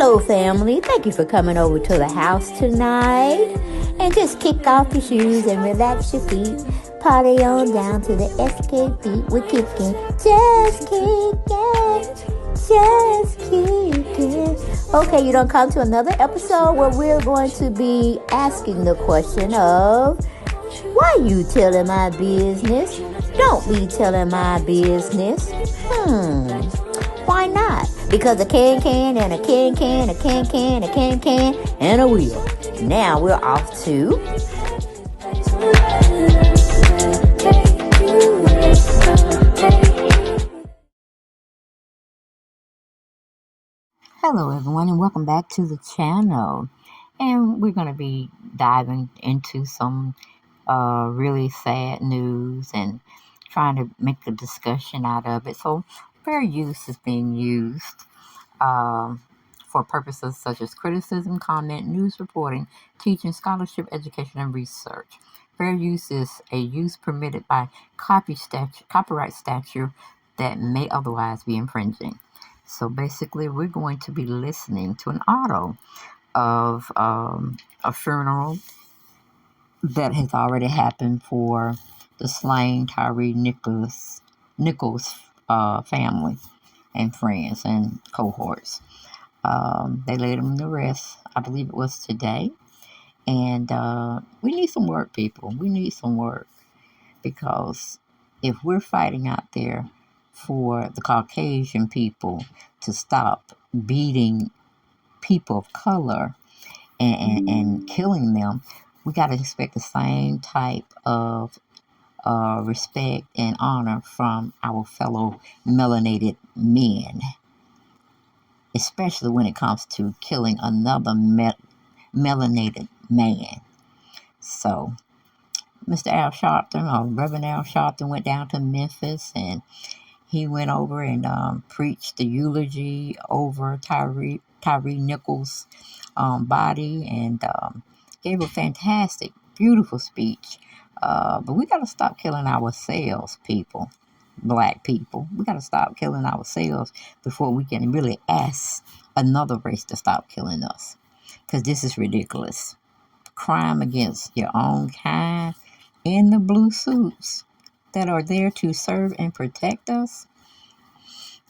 Hello, family. Thank you for coming over to the house tonight. And just kick off your shoes and relax your feet. Party on down to the SK beat. We're kicking, just kicking, just kicking. Okay, you don't come to another episode where we're going to be asking the question of, why you telling my business? Don't be telling my business. Why not? Because a can and a can, a can, and a wheel. Now we're off to... Hello everyone, and welcome back to the channel. And we're going to be diving into some really sad news and trying to make a discussion out of it. So fair use is being used for purposes such as criticism, comment, news reporting, teaching, scholarship, education, and research. Fair use is a use permitted by copyright statute that may otherwise be infringing. So basically, we're going to be listening to an audio of a funeral that has already happened for the slain Tyre Nichols family and friends and cohorts. They laid him to rest. I believe it was today. And we need some work, people. We need some work. Because if we're fighting out there for the Caucasian people to stop beating people of color and killing them, we got to expect the same type of respect and honor from our fellow melanated men, especially when it comes to killing another melanated man. So, Mr. Al Sharpton, or Reverend Al Sharpton, went down to Memphis and he went over and preached the eulogy over Tyre Nichols' body and gave a fantastic, beautiful speech. But we got to stop killing ourselves, people, black people. We got to stop killing ourselves before we can really ask another race to stop killing us. Because this is ridiculous. Crime against your own kind in the blue suits that are there to serve and protect us.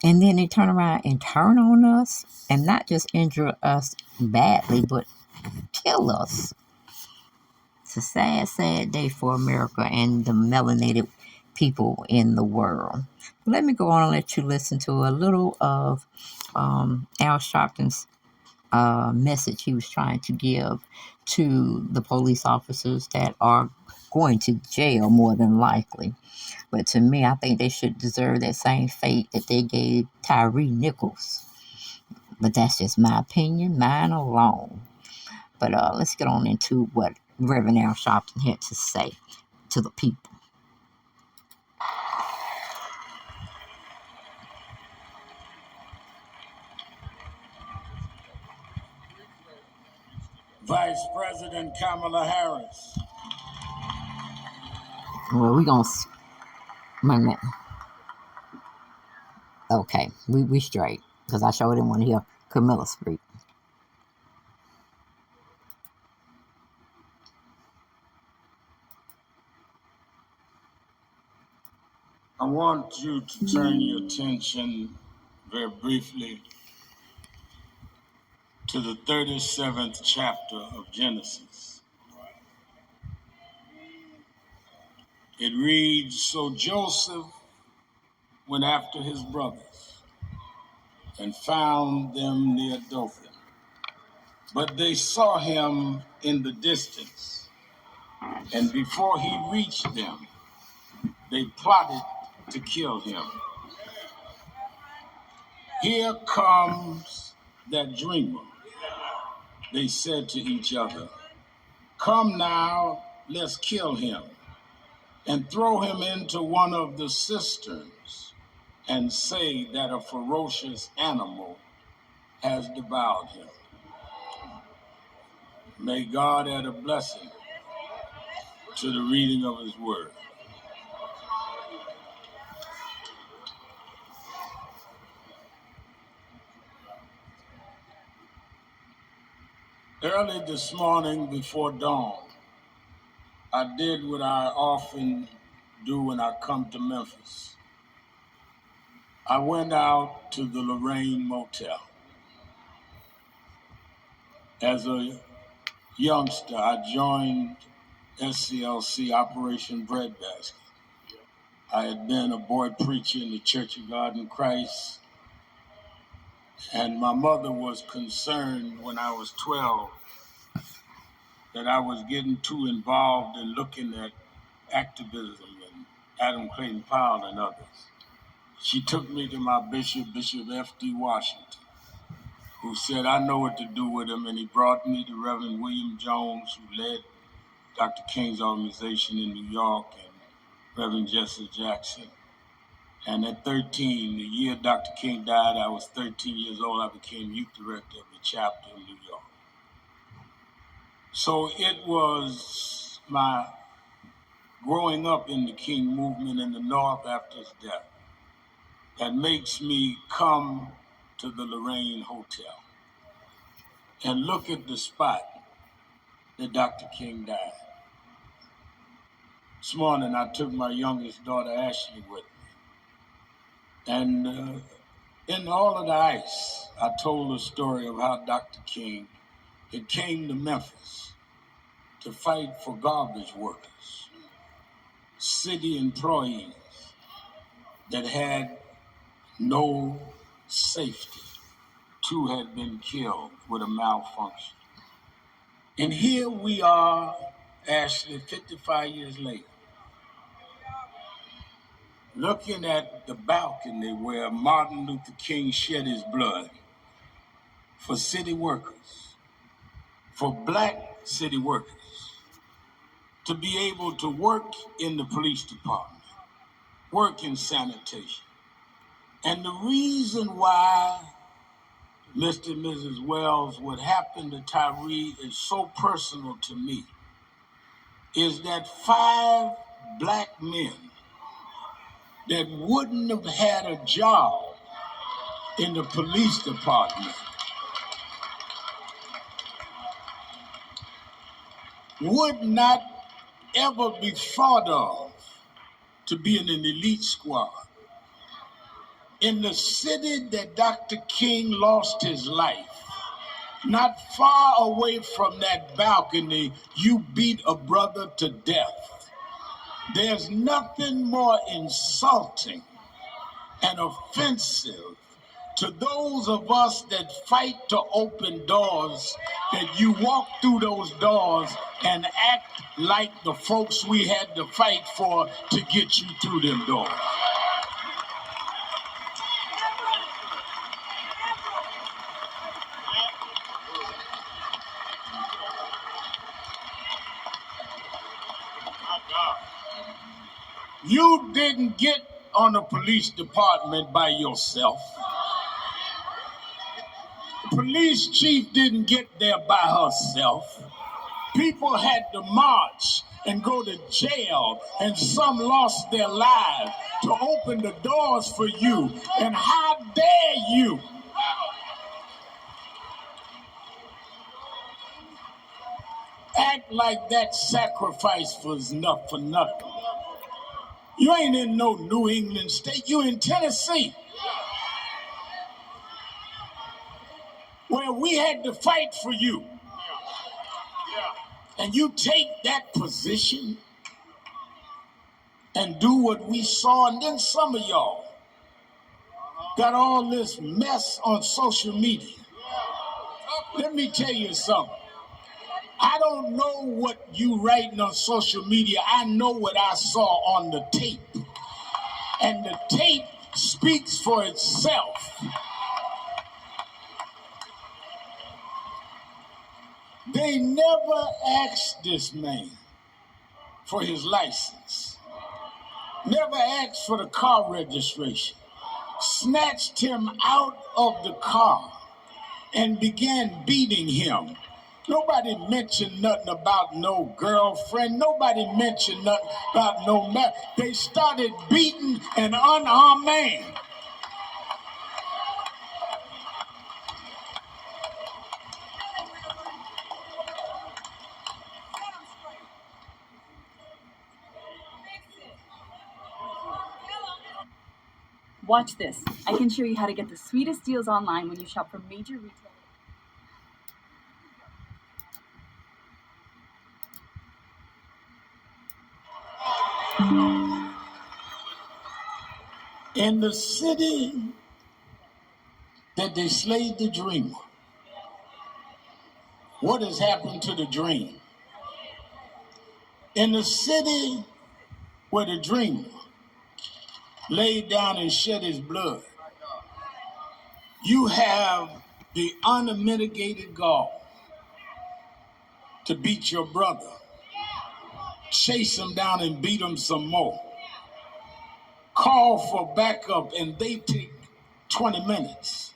And then they turn around and turn on us and not just injure us badly, but kill us. It's a sad, sad day for America and the melanated people in the world. Let me go on and let you listen to a little of Al Sharpton's message he was trying to give to the police officers that are going to jail more than likely. But to me, I think they should deserve that same fate that they gave Tyre Nichols. But that's just my opinion, mine alone. But let's get on into what Reverend Al Sharpton had to say to the people. Vice President Kamala Harris. Well, we're going to... Wait a minute. Okay, we straight. Because I sure didn't want to hear Camilla speak. I want you to turn your attention very briefly to the 37th chapter of Genesis. It reads, "So Joseph went after his brothers and found them near Dothan. But they saw him in the distance, and before he reached them, they plotted to kill him. Here comes that dreamer," they said to each other. "Come now, let's kill him and throw him into one of the cisterns and say that a ferocious animal has devoured him." May God add a blessing to the reading of his word. Early this morning before dawn, I did what I often do when I come to Memphis. I went out to the Lorraine Motel. As a youngster, I joined SCLC Operation Breadbasket. I had been a boy preacher in the Church of God in Christ, and my mother was concerned when I was 12 that I was getting too involved in looking at activism and Adam Clayton Powell and others. She took me to my bishop, Bishop F.D. Washington, who said, I know what to do with him, and he brought me to Reverend William Jones, who led Dr. King's organization in New York, and Reverend Jesse Jackson. And at 13, the year Dr. King died, I was 13 years old. I became youth director of the chapter in New York. So it was my growing up in the King movement in the North after his death that makes me come to the Lorraine Hotel and look at the spot that Dr. King died. This morning, I took my youngest daughter, Ashley, with me. And in all of the ice, I told the story of how Dr. King had came to Memphis to fight for garbage workers, city employees that had no safety. 2 had been killed with a malfunction. And here we are, Ashley, 55 years later, looking at the balcony where Martin Luther King shed his blood for city workers, for black city workers, to be able to work in the police department, work in sanitation. And the reason why, Mr. and Mrs. Wells, what happened to Tyre is so personal to me is that 5 black men that wouldn't have had a job in the police department would not ever be thought of to be in an elite squad. In the city that Dr. King lost his life, not far away from that balcony, you beat a brother to death. There's nothing more insulting and offensive to those of us that fight to open doors, that you walk through those doors and act like the folks we had to fight for to get you through them doors. You didn't get on the police department by yourself. The police chief didn't get there by herself. People had to march and go to jail, and some lost their lives to open the doors for you. And how dare you act like that sacrifice was enough for nothing? You ain't in no New England state, you in Tennessee, where we had to fight for you. And you take that position and do what we saw, and then some of y'all got all this mess on social media. Let me tell you something. I don't know what you writing on social media. I know what I saw on the tape. And the tape speaks for itself. They never asked this man for his license. Never asked for the car registration. Snatched him out of the car and began beating him. Nobody mentioned nothing about no girlfriend. Nobody mentioned nothing about no man. They started beating an unarmed man. Watch this. I can show you how to get the sweetest deals online when you shop from major retailers. In the city that they slayed the dreamer, what has happened to the dream? In the city where the dreamer laid down and shed his blood, you have the unmitigated gall to beat your brother, chase him down and beat him some more, call for backup, and they take 20 minutes.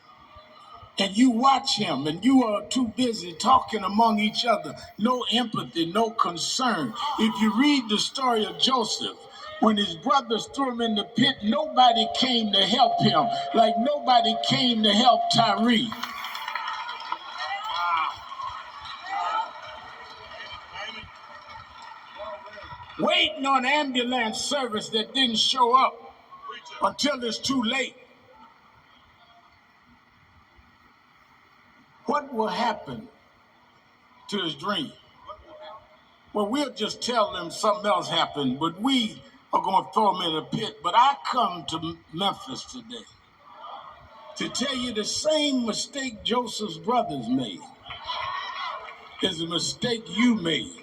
And you watch him, and you are too busy talking among each other. No empathy, no concern. If you read the story of Joseph, when his brothers threw him in the pit, nobody came to help him, like nobody came to help Tyre. Waiting on ambulance service that didn't show up until it's too late. What will happen to his dream? Well, we'll just tell them something else happened, but we are going to throw them in a pit. But I come to Memphis today to tell you the same mistake Joseph's brothers made is a mistake you made.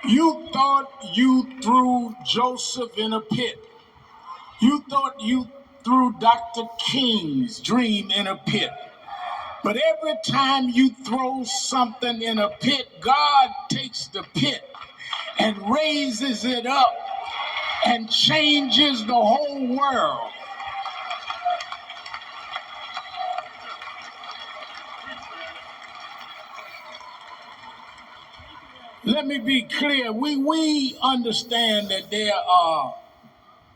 You thought you threw Joseph in a pit. You thought you threw Dr. King's dream in a pit. But every time you throw something in a pit, God takes the pit and raises it up and changes the whole world. Let me be clear. We understand that there are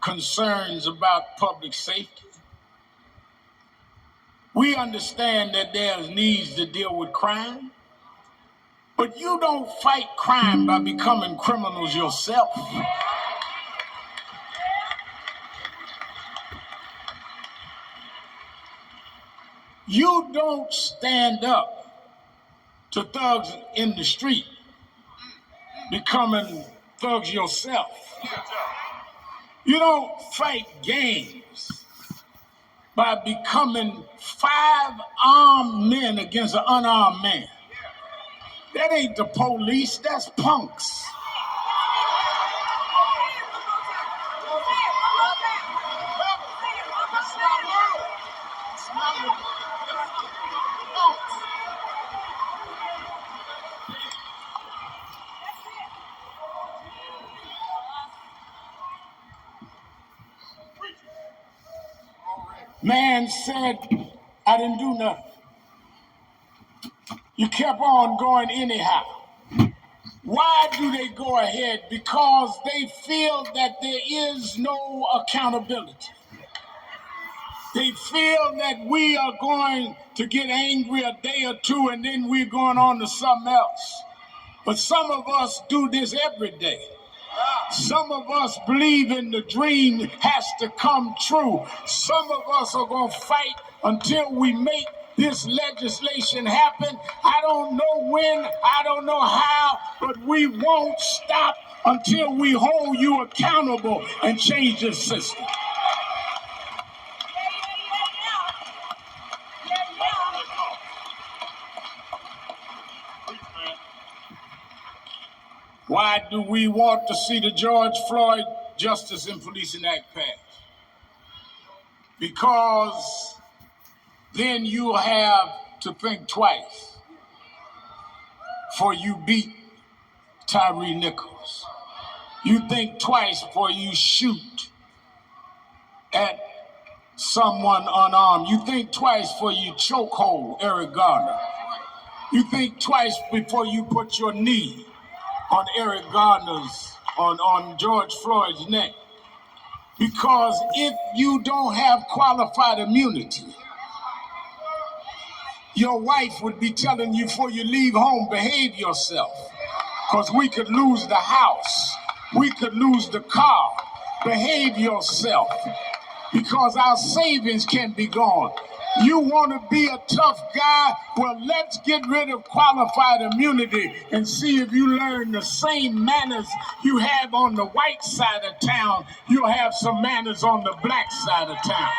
concerns about public safety. We understand that there's needs to deal with crime. But you don't fight crime by becoming criminals yourself. You don't stand up to thugs in the street becoming thugs yourself. You don't fight gangs by becoming 5 armed men against an unarmed man. That ain't the police, that's punks. Man said, I didn't do nothing. You kept on going anyhow. Why do they go ahead? Because they feel that there is no accountability. They feel that we are going to get angry a day or two and then we're going on to something else. But some of us do this every day. Some of us believe in the dream has to come true. Some of us are going to fight until we make this legislation happen. I don't know when, I don't know how, but we won't stop until we hold you accountable and change the system. Why do we want to see the George Floyd Justice in Policing Act passed? Because then you'll have to think twice before you beat Tyre Nichols. You think twice before you shoot at someone unarmed. You think twice before you chokehold Eric Garner. You think twice before you put your knee on Eric Garner's, on George Floyd's neck. Because if you don't have qualified immunity, your wife would be telling you before you leave home, behave yourself. Because we could lose the house. We could lose the car. Behave yourself. because our savings can be gone. You want to be a tough guy? Well, let's get rid of qualified immunity and see if you learn the same manners you have on the white side of town. You'll have some manners on the black side of town.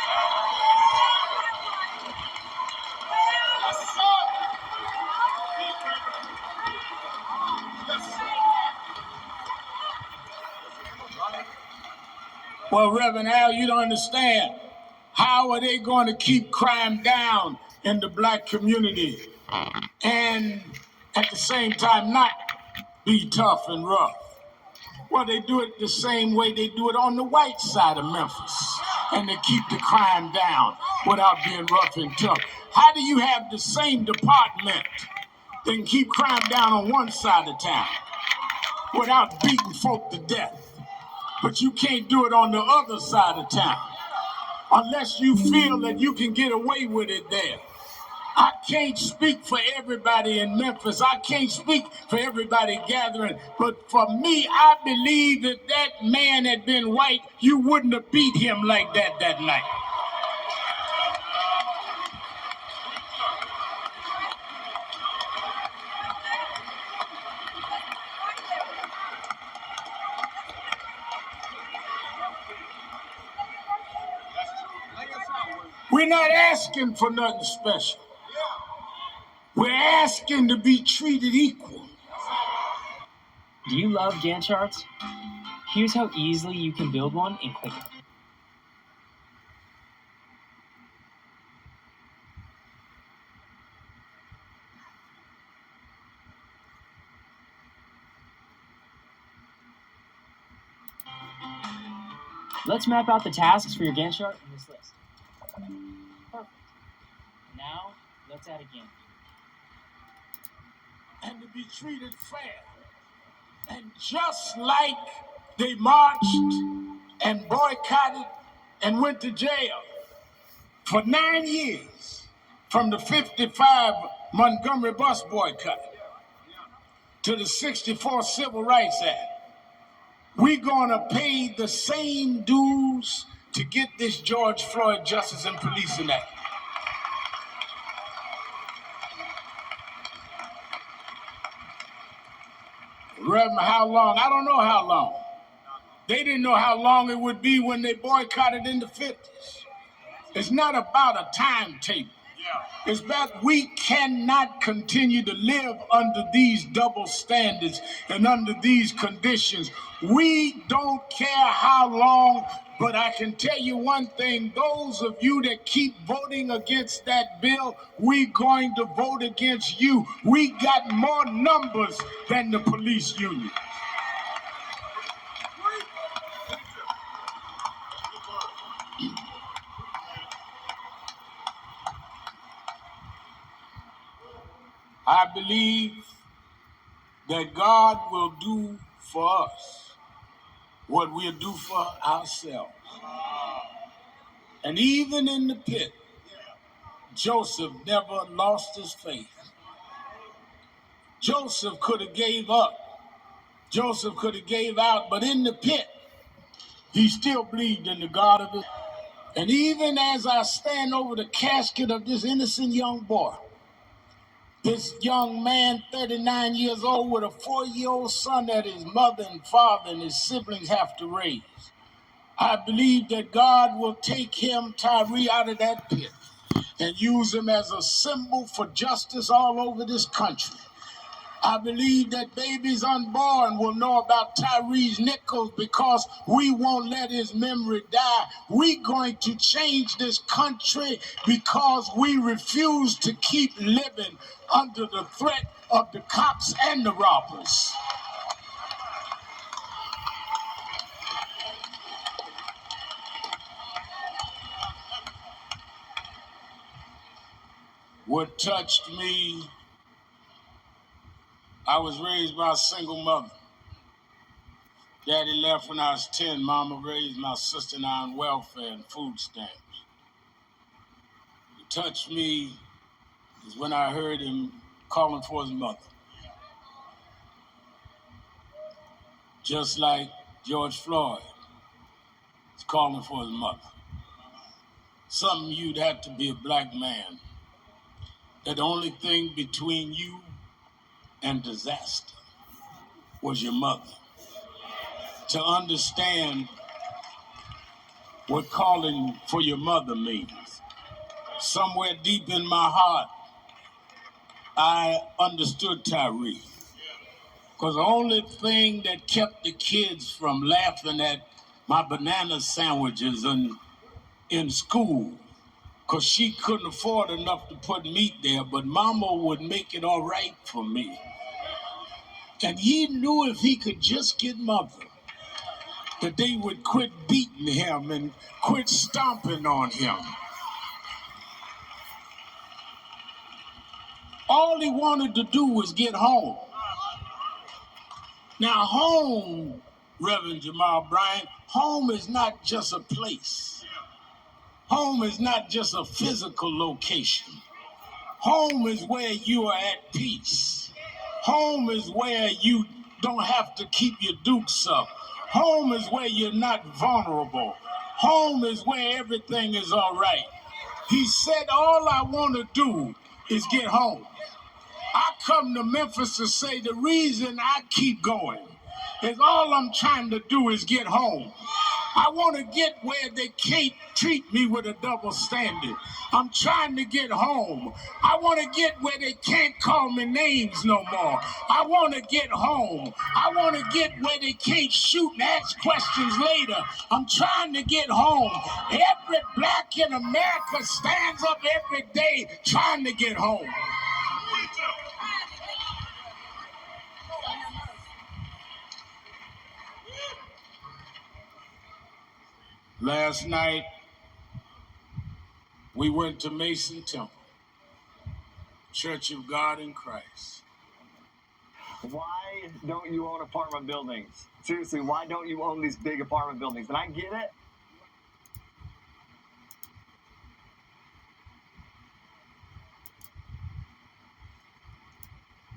Well, Reverend Al, you don't understand. How are they going to keep crime down in the black community and at the same time not be tough and rough? Well, they do it the same way they do it on the white side of Memphis, and they keep the crime down without being rough and tough. How do you have the same department that can keep crime down on one side of town without beating folk to death, but you can't do it on the other side of town unless you feel that you can get away with it there? I can't speak for everybody in Memphis. I can't speak for everybody gathering. But for me, I believe that that man had been white, you wouldn't have beat him like that night. We're not asking for nothing special. We're asking to be treated equal. Do you love Gantt charts? Here's how easily you can build one in quick. Let's map out the tasks for your Gantt chart in this list. Perfect. Now, let's add a Gantt. And to be treated fair. And just like they marched and boycotted and went to jail for 9 years from the 55 Montgomery bus boycott to the 64 Civil Rights Act, we're going to pay the same dues to get this George Floyd Justice and Policing Act. Reverend, how long? I don't know how long. They didn't know how long it would be when they boycotted in the 50s. It's not about a timetable. It's about we cannot continue to live under these double standards and under these conditions. We don't care how long, but I can tell you one thing, those of you that keep voting against that bill, we're going to vote against you. We got more numbers than the police union. I believe that God will do for us what we'll do for ourselves. And even in the pit, Joseph never lost his faith. Joseph could have gave up. Joseph could have gave out, but in the pit, he still believed in the God of his. And even as I stand over the casket of this innocent young boy, this young man, 39 years old, with a 4-year-old son that his mother and father and his siblings have to raise, I believe that God will take him, Tyre, out of that pit and use him as a symbol for justice all over this country. I believe that babies unborn will know about Tyre's Nichols because we won't let his memory die. We're going to change this country because we refuse to keep living under the threat of the cops and the robbers. What touched me, I was raised by a single mother. Daddy left when I was 10. Mama raised my sister and I on welfare and food stamps. What touched me is when I heard him calling for his mother. Just like George Floyd is calling for his mother. something you'd have to be a black man, that the only thing between you and disaster was your mother. To understand what calling for your mother means. Somewhere deep in my heart, I understood Tyre. Because the only thing that kept the kids from laughing at my banana sandwiches in school, because she couldn't afford enough to put meat there, but mama would make it all right for me. And he knew if he could just get mother, that they would quit beating him and quit stomping on him. All he wanted to do was get home. Now, home, Reverend Jamal Bryant, home is not just a place. Home is not just a physical location. Home is where you are at peace. Home is where you don't have to keep your dukes up. Home is where you're not vulnerable. Home is where everything is all right. He said, all I want to do is get home. I come to Memphis to say the reason I keep going is all I'm trying to do is get home. I want to get where they can't treat me with a double standard. I'm trying to get home. I want to get where they can't call me names no more. I want to get home. I want to get where they can't shoot and ask questions later. I'm trying to get home. Every black in America stands up every day trying to get home. Last night, we went to Mason Temple, Church of God in Christ. Why don't you own apartment buildings? Seriously, why don't you own these big apartment buildings? And I get it.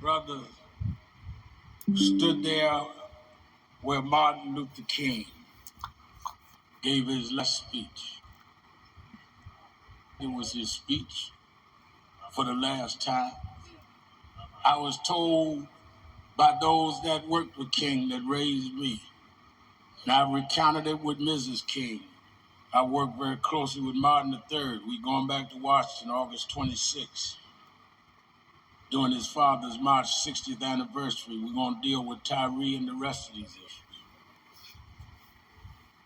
Brother stood there where Martin Luther King gave his last speech. It was his speech for the last time. I was told by those that worked with King that raised me, and I recounted it with Mrs. King. I worked very closely with Martin III. We going back to Washington August 26th. During his father's March 60th anniversary, we're going to deal with Tyre and the rest of these issues.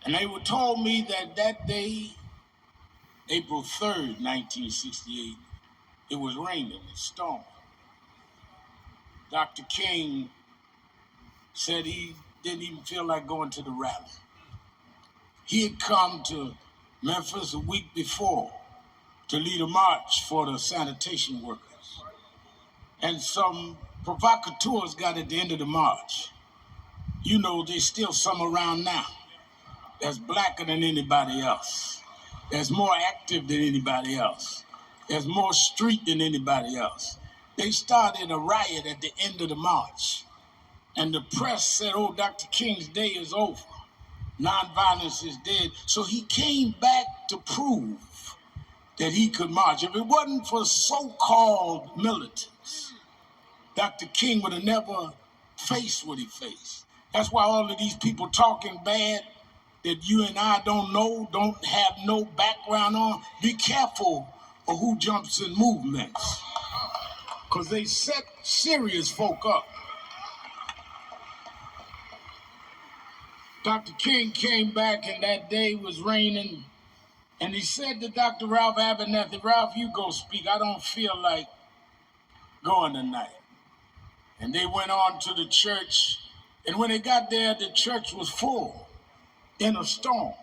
And they were told me that that day, April 3rd, 1968, it was raining and storming. Dr. King said he didn't even feel like going to the rally. He had come to Memphis a week before to lead a march for the sanitation workers. And some provocateurs got at the end of the march. You know, there's still some around now that's blacker than anybody else, that's more active than anybody else, that's more street than anybody else. They started a riot at the end of the march. And the press said, oh, Dr. King's day is over. Nonviolence is dead. So he came back to prove that he could march. If it wasn't for so-called militants, Dr. King would have never faced what he faced. That's why all of these people talking bad that you and I don't know, don't have no background on, be careful of who jumps in movements. Because they set serious folk up. Dr. King came back and that day was raining, and he said to Dr. Ralph Abernathy, Ralph, you go speak. I don't feel like going tonight. And they went on to the church, and when they got there, the church was full in a storm.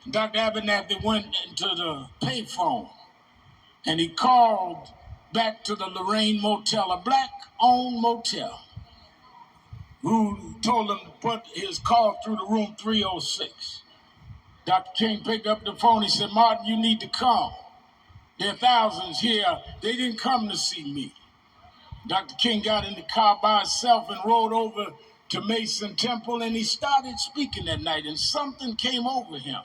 Dr. Abernathy went into the payphone, and he called back to the Lorraine Motel, a black-owned motel, who told him to put his call through to room 306. Dr. King picked up the phone. He said, Martin, you need to come. There are thousands here. They didn't come to see me. Dr. King got in the car by himself and rode over to Mason Temple, and he started speaking that night, and something came over him.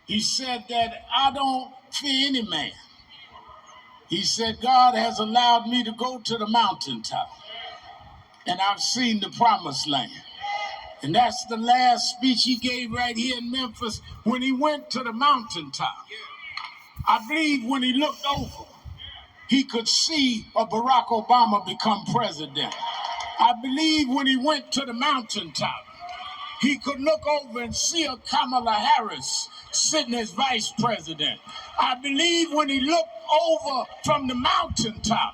He said that I don't fear any man. He said, God has allowed me to go to the mountaintop, and I've seen the promised land. And that's the last speech he gave right here in Memphis when he went to the mountaintop. I believe when he looked over, he could see a Barack Obama become president. I believe when he went to the mountaintop, he could look over and see a Kamala Harris sitting as vice president. I believe when he looked over from the mountaintop,